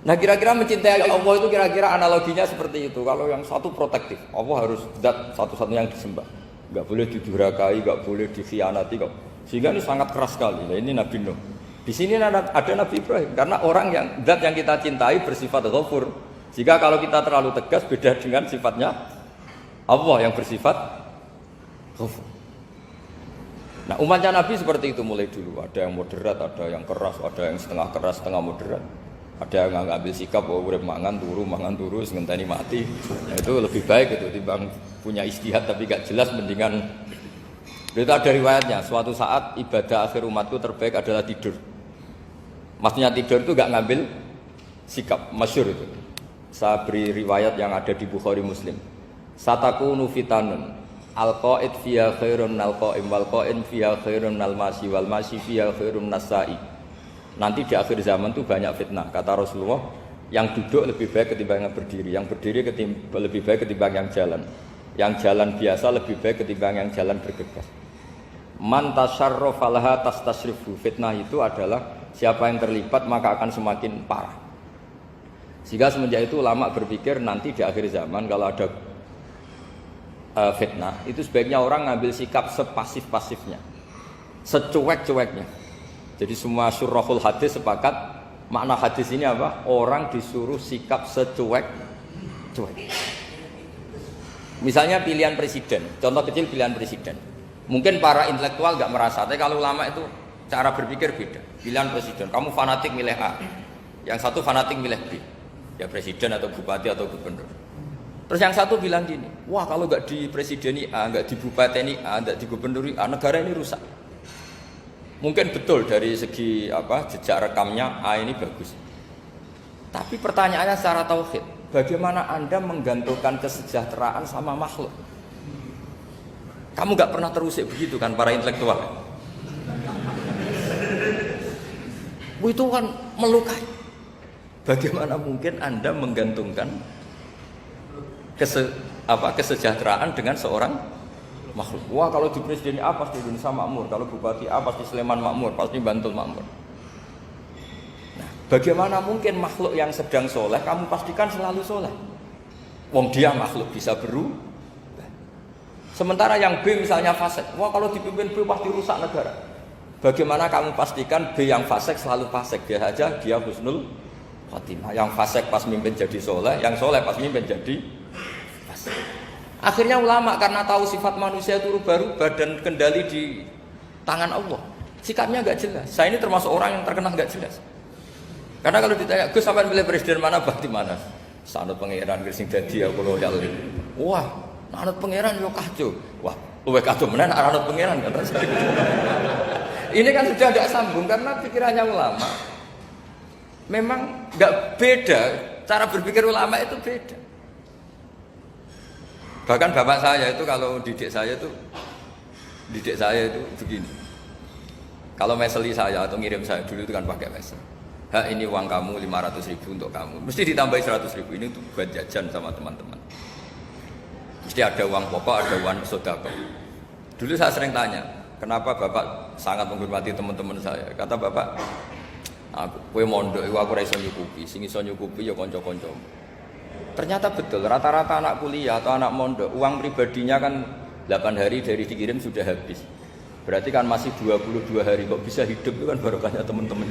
Nah kira-kira mencintai Allah itu kira-kira analoginya seperti itu. Kalau yang satu protektif, Allah harus zat satu-satunya yang disembah, nggak boleh didurhakai, nggak boleh dikhianati, kok. Sehingga ini sangat keras sekali. Nah, ini Nabi Nuh. Di sini ada Nabi Ibrahim, karena orang yang zat yang kita cintai bersifat ghafur. Jika kalau kita terlalu tegas beda dengan sifatnya Allah yang bersifat ghafur. Nah umatnya Nabi seperti itu mulai dulu. Ada yang moderat, ada yang keras, ada yang setengah keras, setengah moderat. Ada yang ngambil sikap bahwa urip mangan turu ngenteni mati. Nah, itu lebih baik itu timbang punya istihad tapi gak jelas, mendingan. Itu ada riwayatnya, suatu saat ibadah akhir umatku terbaik adalah tidur. Maksudnya tidur itu gak ngambil sikap, masyhur itu. Saya beri riwayat yang ada di Bukhari Muslim. Satakunu fitanun al-qa'id fiha khairun al-qa'im wal qa'in fiha khairun al-masi wal masi fiha khairun nasai. Nanti di akhir zaman itu banyak fitnah, kata Rasulullah. Yang duduk lebih baik ketimbang yang berdiri, yang berdiri lebih baik ketimbang yang jalan biasa lebih baik ketimbang yang jalan bergegas. Man tasyarrafa laha tastasrifu. Fitnah itu adalah siapa yang terlibat maka akan semakin parah. Sehingga semenjak itu ulama berpikir nanti di akhir zaman kalau ada fitnah itu sebaiknya orang ngambil sikap sepasif-pasifnya, secuek-cueknya. Jadi semua syurahul hadis sepakat makna hadis ini apa? Orang disuruh sikap secuek-cuek. Misalnya pilihan presiden, contoh kecil pilihan presiden. Mungkin para intelektual nggak merasa, tapi kalau ulama itu cara berpikir beda. Pilihan presiden, kamu fanatik milih A, yang satu fanatik milih B, ya presiden atau bupati atau gubernur. Terus yang satu bilang gini, wah kalau nggak di presideni A, nggak di bupati A, nggak di gubernur A, negara ini rusak. Mungkin betul dari segi jejak rekamnya A ini bagus. Tapi pertanyaannya secara tauhid, bagaimana Anda menggantungkan kesejahteraan sama makhluk? Kamu nggak pernah terusik begitu kan para intelektual? Itu kan melukai. Bagaimana mungkin Anda menggantungkan kesejahteraan dengan seorang makhluk? Wah kalau di presiden A pasti Indonesia makmur, kalau bupati A pasti Sleman makmur, pasti Bantul makmur. Nah, bagaimana mungkin makhluk yang sedang soleh kamu pastikan selalu soleh? Wong dia makhluk bisa berubah. Sementara yang B misalnya fasik, wah kalau dipimpin B pasti rusak negara. Bagaimana kamu pastikan B yang fasik selalu fasik? Dia saja dia husnul khotimah. Yang fasik pas mimpin jadi soleh, yang soleh pas mimpin jadi fasik. Akhirnya ulama karena tahu sifat manusia itu rubah-rubah dan kendali di tangan Allah, sikapnya nggak jelas. Saya ini termasuk orang yang terkenal nggak jelas. Karena kalau ditanya, Gus sampai milih presiden mana, bakti mana? Sanut pangeran sing dadi aku loyal. Wah, anut pangeran yo kacau. Wah, luwih kacau menan anut pangeran kata saya. Ini kan sudah tidak sambung karena pikirannya ulama. Memang nggak beda, cara berpikir ulama itu beda. Bahkan bapak saya itu kalau didik saya itu begini. Kalau meseli saya atau ngirim saya dulu itu kan pakai mesel. Ini uang kamu 500.000 untuk kamu. Mesti ditambahi 100.000 ini untuk buat jajan sama teman-teman. Mesti ada uang pokok, ada uang sodako. Dulu saya sering tanya, kenapa bapak sangat menghormati teman-teman saya? Kata bapak, kowe mondok, aku ora iso nyukupi, sing iso nyukupi ya kanca-kanca. Ternyata betul, rata-rata anak kuliah atau anak mondok, uang pribadinya kan 8 hari dari dikirim sudah habis. Berarti kan masih 22 hari, kok bisa hidup itu kan barokahnya teman-teman.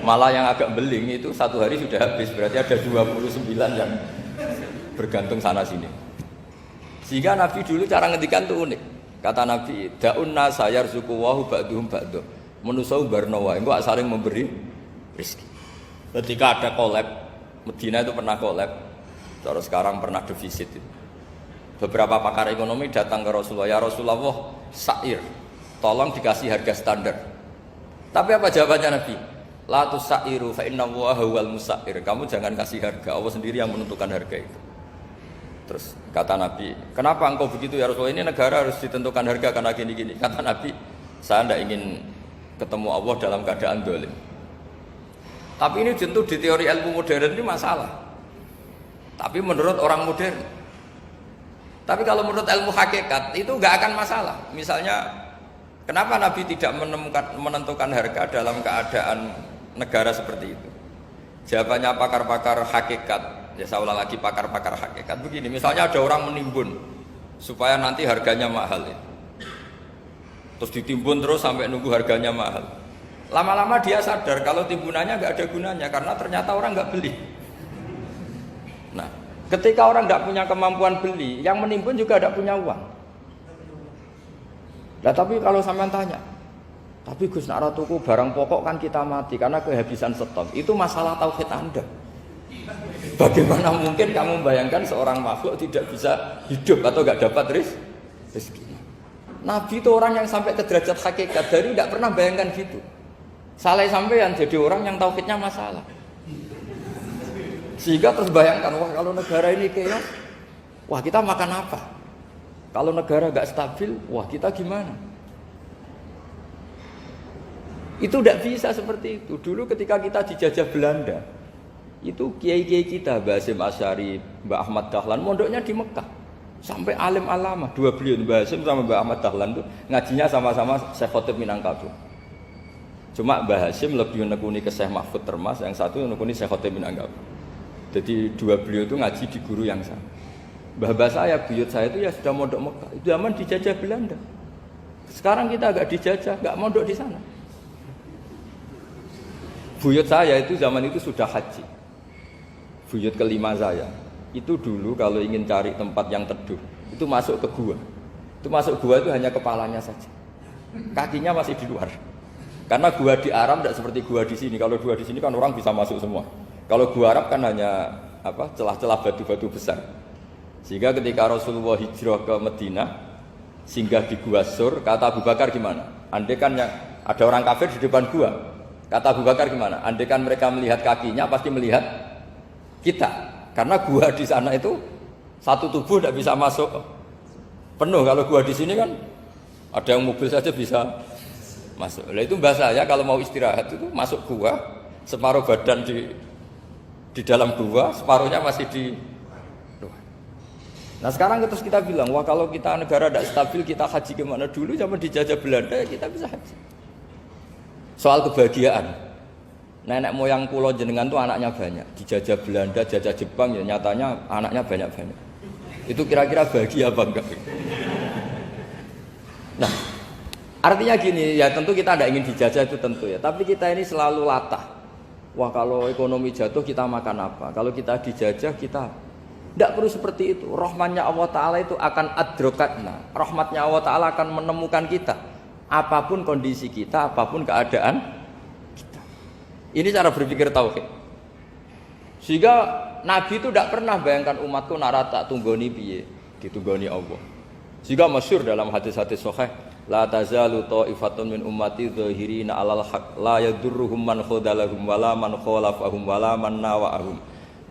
Malah yang agak beling itu 1 hari sudah habis, berarti ada 29 yang bergantung sana sini. Sehingga Nabi dulu cara ngendikan itu unik. Kata Nabi, da'un nasa yarzuqu wahu ba'duhum ba'duh. Manusa barno wae, engko saling memberi rezeki. Ketika ada collab Medina itu pernah kolab, terus sekarang pernah defisit. Beberapa pakar ekonomi datang ke Rasulullah, ya Rasulullah, sa'ir, tolong dikasih harga standar. Tapi apa jawabannya Nabi? La tusa'iru fa inna Allaha huwal musa'ir. Kamu jangan kasih harga, Allah sendiri yang menentukan harga itu. Terus kata Nabi, kenapa engkau begitu ya Rasulullah? Ini negara harus ditentukan harga karena gini-gini. Kata Nabi, saya tidak ingin ketemu Allah dalam keadaan dolim. Tapi ini tentu di teori ilmu modern ini masalah. Tapi menurut orang modern. Tapi kalau menurut ilmu hakikat itu nggak akan masalah. Misalnya, kenapa Nabi tidak menentukan harga dalam keadaan negara seperti itu? Jawabannya pakar-pakar hakikat, ya saya ulang lagi pakar-pakar hakikat begini, misalnya ada orang menimbun supaya nanti harganya mahal ya. Terus ditimbun terus sampai nunggu harganya mahal. Lama-lama dia sadar kalau timbunannya nggak ada gunanya karena ternyata orang nggak beli. Nah, ketika orang nggak punya kemampuan beli, yang menimbun juga tidak punya uang. Nah, tapi kalau sampean tanya, tapi Gus nak tuku barang pokok kan kita mati karena kehabisan stok. Itu masalah tauhid Anda. Bagaimana mungkin kamu membayangkan seorang makhluk tidak bisa hidup atau nggak dapat rezeki? Nabi itu orang yang sampai ke derajat hakikat, dari tidak pernah bayangkan gitu. Saleh sampean jadi orang yang tauhidnya masalah. Sehingga terus bayangkan, wah kalau negara ini keos, wah kita makan apa? Kalau negara gak stabil, wah kita gimana? Itu tidak bisa seperti itu. Dulu ketika kita dijajah Belanda, itu kiai-kiai kita, Mbah Hasyim Asy'ari, Mbah Ahmad Dahlan, mondoknya di Mekah. Sampai alim alama, dua beliau Mbah Hasyim sama Mbah Ahmad Dahlan itu ngajinya sama-sama Syekh Khotib Minangkabau. Cuma Mbah Hasyim lebih menekuni ke Syekh Mahfud Termas, yang satu menekuni Syekh Khotib Minangkabau. Jadi dua beliau itu ngaji di guru yang sama. Mbah saya, buyut saya itu ya sudah mondok Mekah. Itu zaman dijajah Belanda. Sekarang kita agak dijajah, enggak mondok di sana. Buyut saya itu zaman itu sudah haji. Buyut kelima saya. Itu dulu kalau ingin cari tempat yang teduh, itu masuk ke gua. Itu masuk gua itu hanya kepalanya saja. Kakinya masih di luar. Karena gua di Arab tidak seperti gua di sini. Kalau gua di sini kan orang bisa masuk semua. Kalau gua Arab kan hanya celah-celah batu-batu besar. Sehingga ketika Rasulullah hijrah ke Madinah, singgah di Gua Sur, kata Abu Bakar gimana? Andai kan ada orang kafir di depan gua, kata Abu Bakar gimana? Andai kan mereka melihat kakinya, pasti melihat kita. Karena gua di sana itu satu tubuh tidak bisa masuk penuh. Kalau gua di sini kan ada yang mobil saja bisa masuk. Nah itu bahasa ya kalau mau istirahat itu masuk gua, separuh badan di dalam gua, separuhnya masih di luar. Nah sekarang terus kita bilang, wah kalau kita negara tidak stabil kita haji kemana? Dulu zaman dijajah Belanda ya kita bisa haji. Soal kebahagiaan, nenek moyang pulau jenengan tuh anaknya banyak. Dijajah Belanda, jajah Jepang ya nyatanya anaknya banyak-banyak. Itu kira-kira bahagia apa enggak? Nah, artinya gini ya tentu kita tidak ingin dijajah itu tentu ya. Tapi kita ini selalu latah. Wah kalau ekonomi jatuh kita makan apa? Kalau kita dijajah kita tidak perlu seperti itu. Rahmatnya Allah Ta'ala itu akan adrokatna. Rahmatnya Allah Ta'ala akan menemukan kita. Apapun kondisi kita, apapun keadaan kita. Ini cara berpikir tauhid. Sehingga Nabi itu tidak pernah bayangkan umatku narata tunggoni piye, ditunggoni Allah. Sehingga masyhur dalam hadis-hadis sahih, la tazalu ta'ifatun min ummati dzahirina 'alal haq la yadurruhum man khadalahum wala man khalafahum wala man nawa'ahum.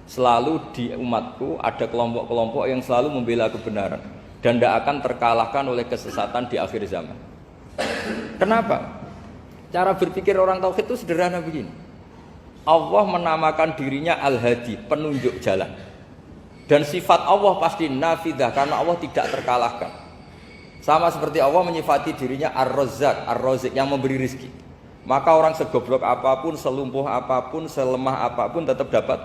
Selalu di umatku ada kelompok-kelompok yang selalu membela kebenaran dan tidak akan terkalahkan oleh kesesatan di akhir zaman. Kenapa? Cara berpikir orang tauhid itu sederhana begini. Allah menamakan dirinya Al-Hadi, penunjuk jalan. Dan sifat Allah pasti nafidah karena Allah tidak terkalahkan. Sama seperti Allah menyifati dirinya Ar-Razzaq, Ar-Razik yang memberi rizki. Maka orang segoblok apapun, selumpuh apapun, selemah apapun tetap dapat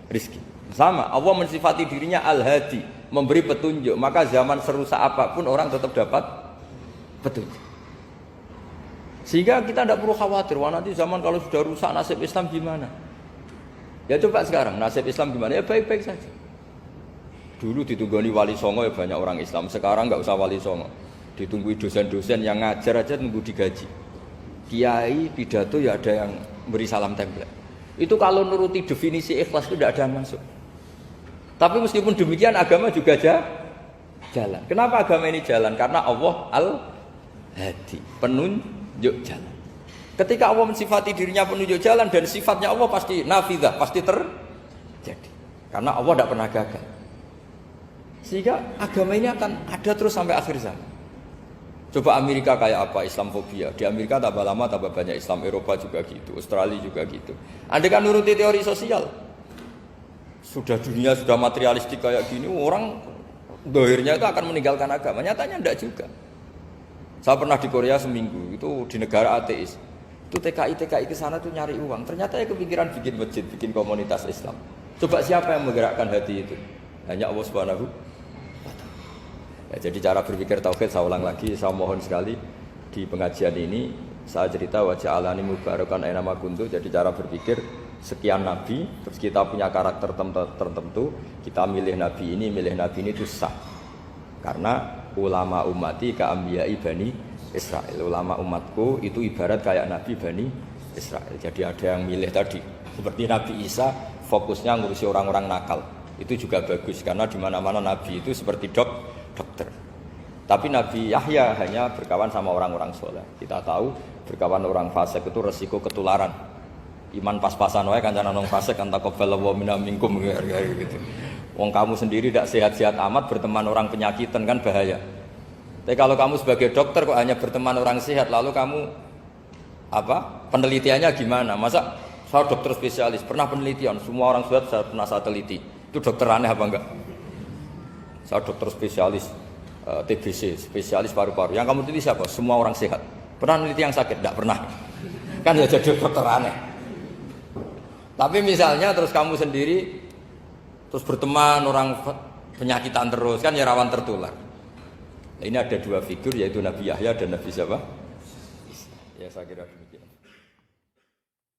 rizki. Sama, Allah mensifati dirinya Al-Hadi, memberi petunjuk. Maka zaman serusak apapun orang tetap dapat petunjuk. Sehingga kita tidak perlu khawatir, wah nanti zaman kalau sudah rusak nasib Islam gimana? Ya coba sekarang nasib Islam gimana? Ya baik-baik saja. Dulu ditunggoni wali songo ya banyak orang Islam. Sekarang nggak usah wali songo, ditunggui dosen-dosen yang ngajar aja tunggu digaji. Kiai pidato ya ada yang beri salam tempel. Itu kalau nuruti definisi ikhlas itu tidak ada yang masuk. Tapi meskipun demikian agama juga jalan. Kenapa agama ini jalan? Karena Allah Al-Hadi, penunjuk jalan. Ketika Allah mensifati dirinya penunjuk jalan dan sifatnya Allah pasti nafidah, pasti terjadi. Karena Allah tidak pernah gagal. Sehingga agama ini akan ada terus sampai akhir zaman. Coba Amerika kayak apa Islamofobia? Di Amerika tambah lama tambah banyak Islam, Eropa juga gitu, Australia juga gitu. Andai kan nuruti teori sosial, sudah dunia sudah materialistik kayak gini, orang dohirnya itu akan meninggalkan agama. Nyatanya enggak juga. Saya pernah di Korea seminggu, itu di negara ateis. Itu TKI ke sana tuh nyari uang. Ternyata ya kepikiran bikin masjid, bikin komunitas Islam. Coba siapa yang menggerakkan hati itu? Hanya Allah Subhanahu wa Ta'ala. Ya, jadi cara berpikir tauhid saya ulang lagi, saya mohon sekali di pengajian ini saya cerita wajah alani mubarakan aina ma kuntu. Jadi cara berpikir sekian nabi, terus kita punya karakter tertentu, kita milih nabi ini itu sah. Karena ulama ummati ka ambiyai bani Israel. Ulama umatku itu ibarat kayak nabi bani Israel. Jadi ada yang milih tadi. Seperti Nabi Isa fokusnya ngurusi orang-orang nakal. Itu juga bagus karena di mana-mana nabi itu seperti dokter. Tapi Nabi Yahya hanya berkawan sama orang-orang soleh. Kita tahu berkawan orang fasik itu resiko ketularan. Iman pas-pasan wae kancanan wong fasik kan taqabbalallahu minna minkum gitu. Wong kamu sendiri tidak sehat-sehat amat berteman orang penyakitan kan bahaya. Tapi kalau kamu sebagai dokter kok hanya berteman orang sehat, lalu kamu penelitiannya gimana? Masa saya dokter spesialis, pernah penelitian, semua orang sehat saya pernah saya teliti. Itu dokter aneh apa enggak? Saya dokter spesialis TBC, spesialis paru-paru. Yang kamu teliti siapa? Semua orang sehat. Pernah meneliti yang sakit? Tidak pernah. Kan ya jadi dokter aneh. Tapi misalnya terus kamu sendiri terus berteman orang penyakitan terus, kan ya rawan tertular. Nah, ini ada dua figur yaitu Nabi Yahya dan Nabi siapa? Ya saya kira demikian.